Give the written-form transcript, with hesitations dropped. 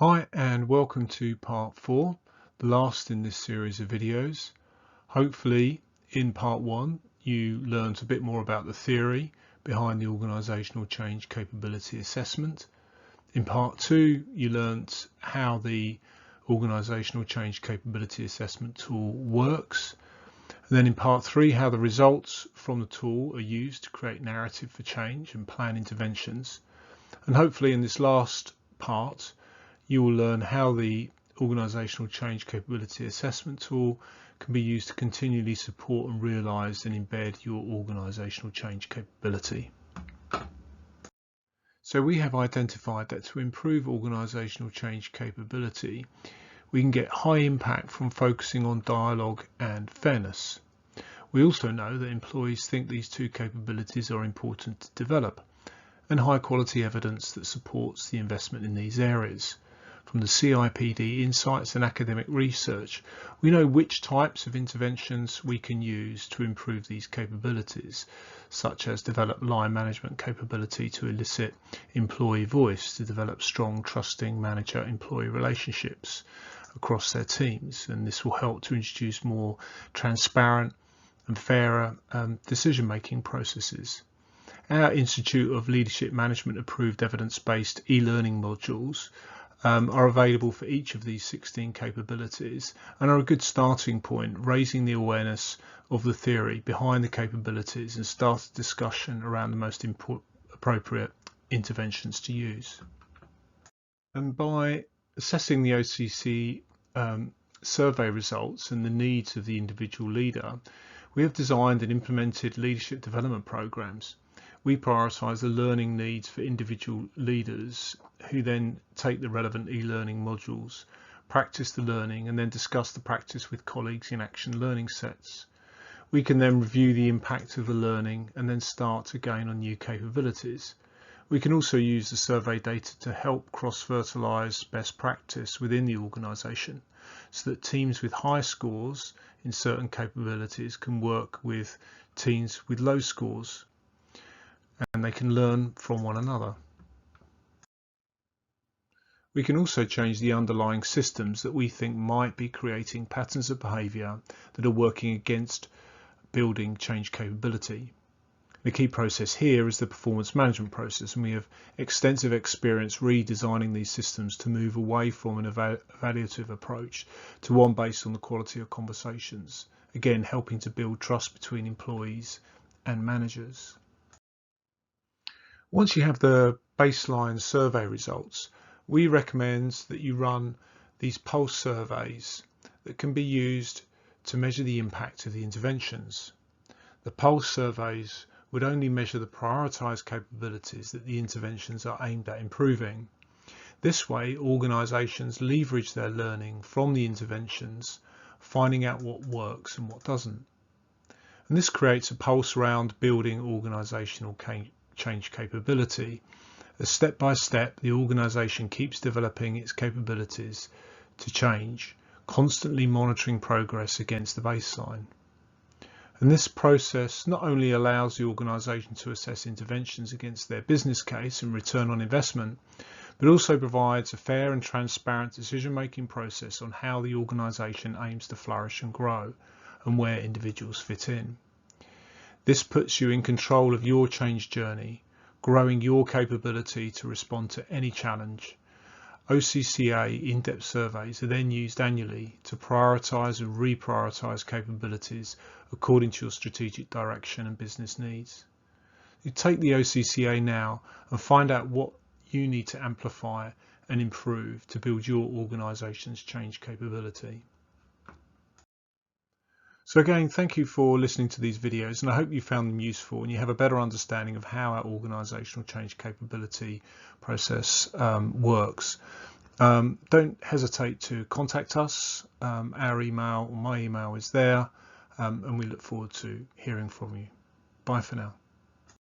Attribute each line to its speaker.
Speaker 1: Hi and welcome to part 4, the last in this series of videos. Hopefully in part 1 you learned a bit more about the theory behind the organisational change capability assessment. In part 2 you learnt how the organisational change capability assessment tool works. And then in part 3 how the results from the tool are used to create narrative for change and plan interventions. And hopefully in this last part you will learn how the organisational change capability assessment tool can be used to continually support and realise and embed your organisational change capability. So we have identified that to improve organisational change capability, we can get high impact from focusing on dialogue and fairness. We also know that employees think these two capabilities are important to develop, and high quality evidence that supports the investment in these areas. From the CIPD insights and academic research, we know which types of interventions we can use to improve these capabilities, such as develop line management capability to elicit employee voice, to develop strong, trusting manager-employee relationships across their teams, and this will help to introduce more transparent and fairer decision-making processes. Our Institute of Leadership Management approved evidence-based e-learning modules are available for each of these 16 capabilities and are a good starting point, raising the awareness of the theory behind the capabilities and start a discussion around the most appropriate interventions to use. And by assessing the OCCA survey results and the needs of the individual leader, we have designed and implemented leadership development programs. We prioritise the learning needs for individual leaders who then take the relevant e-learning modules, practice the learning and then discuss the practice with colleagues in action learning sets. We can then review the impact of the learning and then start to gain on new capabilities. We can also use the survey data to help cross-fertilise best practice within the organisation so that teams with high scores in certain capabilities can work with teams with low scores, and they can learn from one another. We can also change the underlying systems that we think might be creating patterns of behaviour that are working against building change capability. The key process here is the performance management process, and we have extensive experience redesigning these systems to move away from an evaluative approach to one based on the quality of conversations, again helping to build trust between employees and managers. Once you have the baseline survey results, we recommend that you run these pulse surveys that can be used to measure the impact of the interventions. The pulse surveys would only measure the prioritised capabilities that the interventions are aimed at improving. This way, organisations leverage their learning from the interventions, finding out what works and what doesn't. And this creates a pulse around building organisational change capability, as step by step the organisation keeps developing its capabilities to change, constantly monitoring progress against the baseline. And this process not only allows the organisation to assess interventions against their business case and return on investment, but also provides a fair and transparent decision-making process on how the organisation aims to flourish and grow and where individuals fit in. This puts you in control of your change journey, growing your capability to respond to any challenge. OCCA in-depth surveys are then used annually to prioritise and reprioritise capabilities according to your strategic direction and business needs. You take the OCCA now and find out what you need to amplify and improve to build your organisation's change capability. So again, thank you for listening to these videos, and I hope you found them useful and you have a better understanding of how our organisational change capability process works. Don't hesitate to contact us. Our email, or my email, is there, and we look forward to hearing from you. Bye for now.